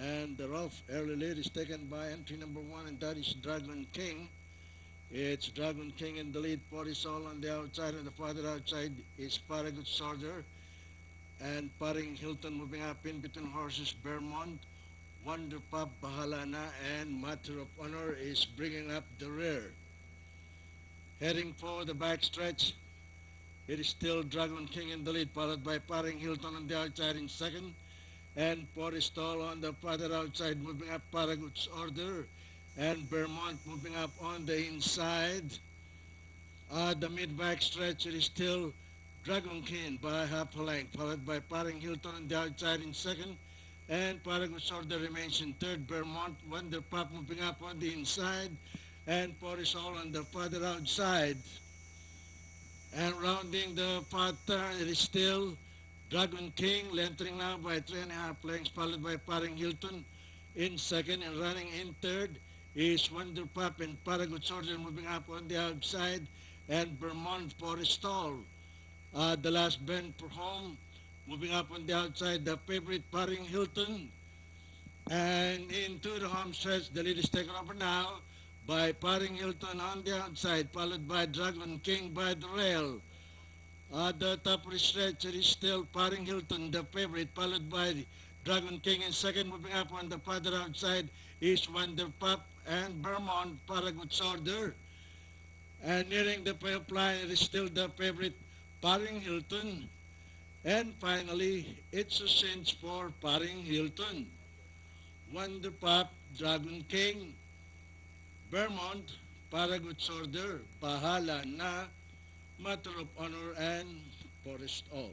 And the rough early lead is taken by entry number 1, and that is Dragon King. It's Dragon King in the lead, Porisol on the outside, and the farther outside is Paragut Soldier. And Paring Hilton moving up in between horses, Vermont, Wonder Pop, Bahalana, and Matter of Honor is bringing up the rear. Heading for the backstretch, it is still Dragon King in the lead, followed by Paring Hilton on the outside in second, and Poristol on the farther outside, moving up Paragut's Order, and Vermont moving up on the inside. The mid-back stretch, it is still Dragon King by half a length, followed by Paring Hilton on the outside in second, and Paragut's Order remains in third. Vermont, Wonder Pop moving up on the inside, and Poristol on the farther outside. And rounding the pattern, it is still Dragon King, entering now by 3.5 lengths, followed by Paring Hilton in second, and running in third is Wonder Pop and Paragut Soldier moving up on the outside, and Vermont Forestall. The last bend for home, moving up on the outside, the favorite Paring Hilton. And into the home stretch, the lead is taken over now by Paring Hilton on the outside, followed by Dragon King by the rail. At the top of the stretch, it is still Paring Hilton, the favorite, followed by Dragon King in second. Moving up on the farther outside is Wonder Pop and Vermont Paragut Order. And nearing the pipeline, it is still the favorite Paring Hilton. And finally, it's a cinch for Paring Hilton. Wonder Pop, Dragon King, Vermont, Paragut Order, Bahala Na, Matter of Honor, and Forest All.